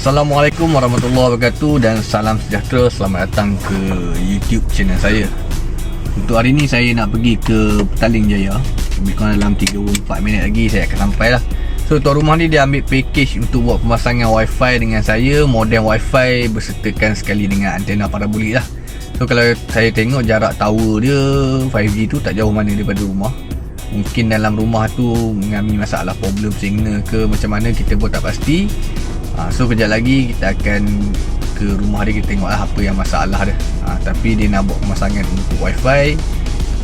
Assalamualaikum warahmatullahi wabarakatuh dan salam sejahtera. Selamat datang ke YouTube channel saya. Untuk hari ni saya nak pergi ke Petaling Jaya. Lebih kurang dalam 34 minit lagi saya akan sampai lah. So tuan rumah ni dia ambil package untuk buat pemasangan wifi dengan saya, modem wifi bersertakan sekali dengan antena parabolik lah. So kalau saya tengok jarak tower dia 5G tu tak jauh mana daripada rumah. Mungkin dalam rumah tu mengalami masalah problem signal ke macam mana, kita pun tak pasti. So kejap lagi kita akan ke rumah dia, kita tengok lah apa yang masalah dia. Tapi dia nak buat pemasangan untuk wifi.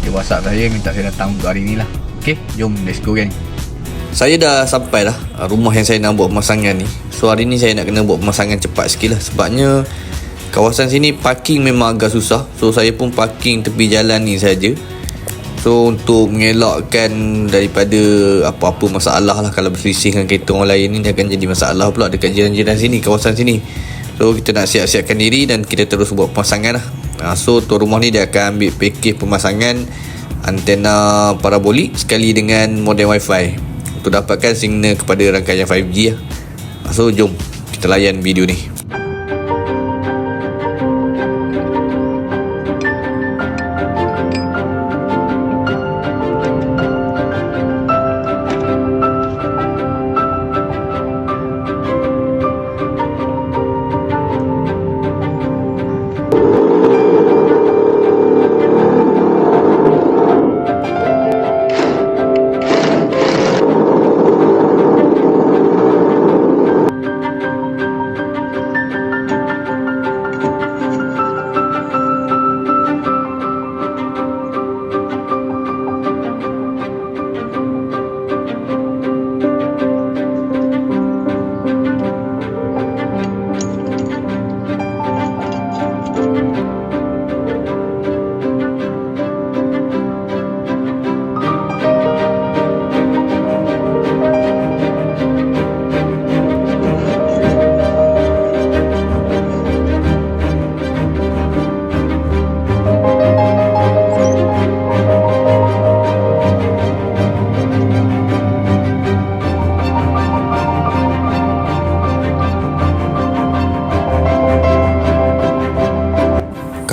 Dia WhatsApp saya minta saya datang untuk hari ni lah. Okay, jom let's go gang. Saya dah sampai lah rumah yang saya nak buat pemasangan ni. So hari ni saya nak kena buat pemasangan cepat sikit lah. Sebabnya kawasan sini parking memang agak susah. So saya pun parking tepi jalan ni saja. So untuk mengelakkan daripada apa-apa masalah lah, kalau berselisih dengan kereta orang lain ni, dia akan jadi masalah pula dekat jiran-jiran sini, kawasan sini. So kita nak siap-siapkan diri dan kita terus buat pemasangan lah. So tuan rumah ni dia akan ambil package pemasangan antena parabolik sekali dengan modem wifi untuk dapatkan signal kepada rangkaian 5G lah. So jom kita layan video ni.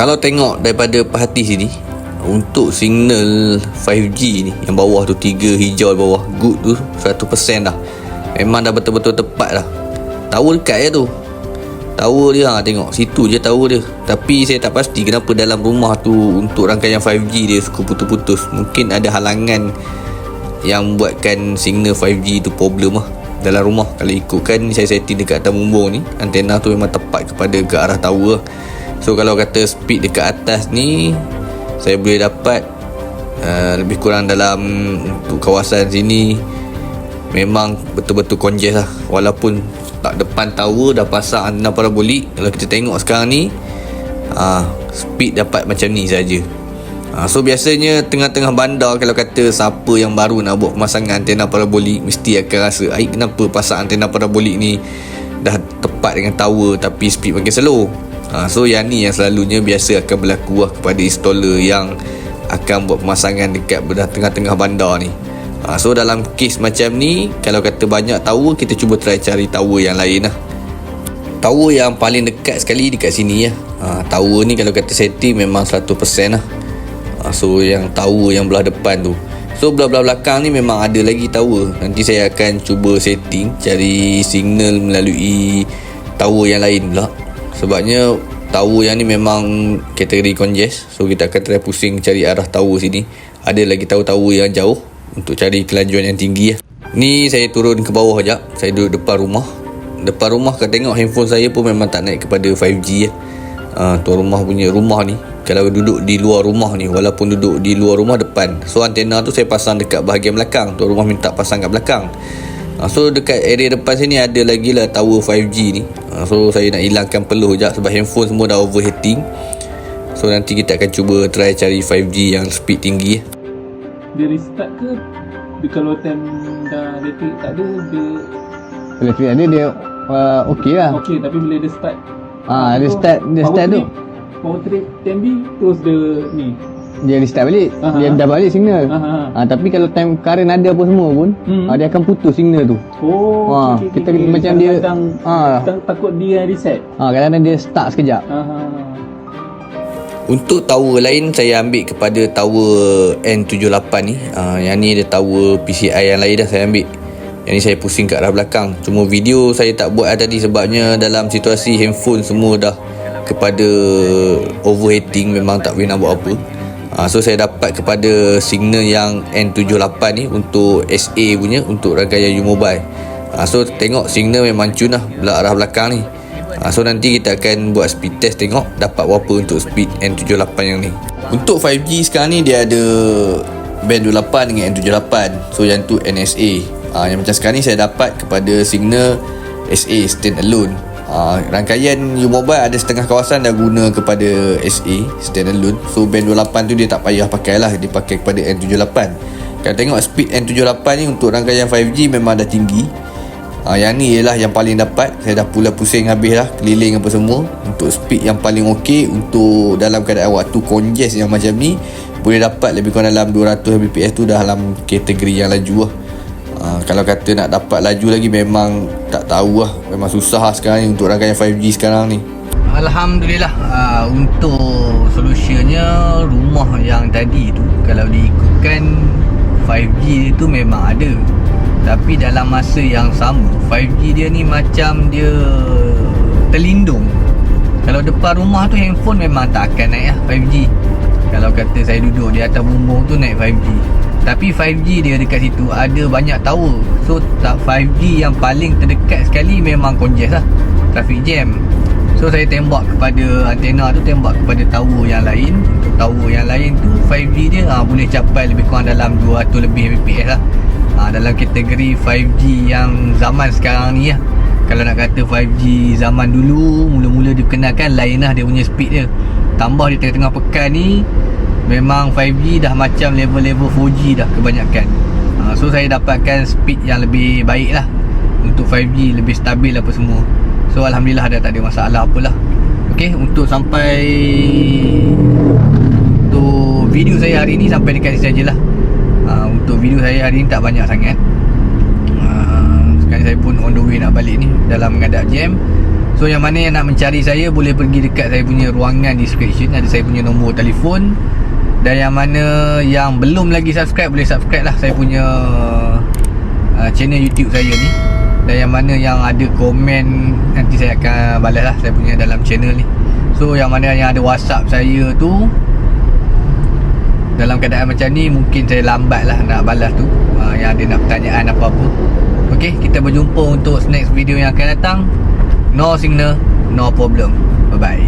Kalau tengok daripada perhati sini, untuk signal 5G ni yang bawah tu 3 hijau bawah good tu 100% dah. Memang dah betul-betul tepat dah. Tower dekat je tu. Tower dia tengok situ je tower dia. Tapi saya tak pasti kenapa dalam rumah tu untuk rangkaian 5G dia suka putus-putus. Mungkin ada halangan yang buatkan signal 5G tu problem lah dalam rumah. Kalau ikutkan saya setting dekat atas bumbung ni, antena tu memang tepat kepada ke arah tower. So kalau kata speed dekat atas ni saya boleh dapat lebih kurang dalam untuk kawasan sini memang betul-betul congested lah. Walaupun tak depan tower dah pasang antena parabolik, kalau kita tengok sekarang ni speed dapat macam ni saja. So biasanya tengah-tengah bandar, kalau kata siapa yang baru nak buat pemasangan antena parabolik mesti akan rasa, kenapa pasang antena parabolik ni dah tepat dengan tower tapi speed makin slow. So yang ni yang selalunya biasa akan berlaku lah kepada installer yang akan buat pemasangan dekat tengah-tengah bandar ni. So dalam kes macam ni, kalau kata banyak tower, kita cuba try cari tower yang lain lah. Tower yang paling dekat sekali dekat sini lah. Tower ni kalau kata setting memang 100% lah. So yang tower yang belah depan tu. So belah-belah belakang ni memang ada lagi tower. Nanti saya akan cuba setting, cari signal melalui tower yang lain pula. Sebabnya tower yang ni memang kategori congest. So kita akan try pusing cari arah tower sini. Ada lagi tower-tower yang jauh untuk cari kelajuan yang tinggi lah. Ni saya turun ke bawah sekejap. Saya duduk depan rumah. Depan rumah kalau tengok handphone saya pun memang tak naik kepada 5G lah. Tuan rumah punya rumah ni, kalau duduk di luar rumah ni, walaupun duduk di luar rumah depan, so antena tu saya pasang dekat bahagian belakang. Tuan rumah minta pasang kat belakang. So dekat area depan sini ada lagi lah tower 5G ni. So saya nak hilangkan peluh sekejap sebab handphone semua dah overheating. So nanti kita akan cuba try cari 5G yang speed tinggi. Dia restart ke? Kalau time dah elektrik tak ada, dia Elektrik ada dia okey lah. okey, tapi bila dia start Dia start tu power trip 10B terus dia ni dia restart balik. Aha. Dia dah balik signal. Aha. Tapi kalau time current ada apa semua pun, dia akan putus signal tu. Oh, kita macam dia takut dia reset. Kadang-kadang dia start sekejap. Untuk tower lain saya ambil kepada tower N78 ni. Yang ni ada tower PCI yang lain dah saya ambil. Yang ni saya pusing kat arah belakang. Cuma video saya tak buat tadi sebabnya dalam situasi handphone semua dah kepada overheating, memang tak boleh nak buat apa. So saya dapat kepada signal yang N78 ni untuk SA punya, untuk rangkaian U-Mobile. So tengok signal memang cun lah arah belakang ni. So nanti kita akan buat speed test, tengok dapat berapa untuk speed N78 yang ni. Untuk 5G sekarang ni dia ada band 28 dengan N78. So yang tu NSA. Yang macam sekarang ni saya dapat kepada signal SA, stand alone. Rangkaian U-Mobile ada setengah kawasan dah guna kepada SA, stand alone. So band 28 tu dia tak payah pakai lah, dia pakai kepada N78. Kalau tengok speed N78 ni untuk rangkaian 5G memang dah tinggi. Yang ni ialah yang paling dapat. Saya dah pula pusing habis lah, keliling apa semua. Untuk speed yang paling okey, untuk dalam keadaan waktu congest yang macam ni, boleh dapat lebih kurang dalam 200 Mbps tu dah dalam kategori yang laju lah. Kalau kata nak dapat laju lagi memang tak tahu lah, memang susah lah sekarang ni untuk rangkaian 5G sekarang ni. Alhamdulillah, untuk solusinya rumah yang tadi tu, kalau diikutkan 5G tu memang ada, tapi dalam masa yang sama 5G dia ni macam dia terlindung. Kalau depan rumah tu handphone memang tak akan naik lah 5G. Kalau kata saya duduk di atas bumbung tu naik 5G. Tapi 5G dia dekat situ ada banyak tower. So 5G yang paling terdekat sekali memang congest lah, traffic jam. So saya tembak kepada antena tu, tembak kepada tower yang lain. Untuk tower yang lain tu 5G dia boleh capai lebih kurang dalam 200 lebih Mbps lah. Dalam kategori 5G yang zaman sekarang ni lah. Kalau nak kata 5G zaman dulu, mula-mula dikenalkan lain lah dia punya speed dia. Tambah di tengah-tengah pekan ni, memang 5G dah macam level-level 4G dah kebanyakan. So saya dapatkan speed yang lebih baik lah. Untuk 5G lebih stabil apa semua. So Alhamdulillah dah tak ada masalah apalah. Okay, untuk video saya hari ni sampai dekat sini sajalah. Untuk video saya hari ni tak banyak sangat. Sekarang saya pun on the way nak balik ni, dalam menghadap jam. So yang mana yang nak mencari saya boleh pergi dekat saya punya ruangan description, ada saya punya nombor telefon. Dan yang mana yang belum lagi subscribe, boleh subscribe lah saya punya channel YouTube saya ni. Dan yang mana yang ada komen, nanti saya akan balas lah saya punya dalam channel ni. So yang mana yang ada WhatsApp saya tu, dalam keadaan macam ni mungkin saya lambat lah nak balas tu, yang ada nak pertanyaan apa-apa. Okay, kita berjumpa untuk next video yang akan datang. No signal, no problem. Bye bye.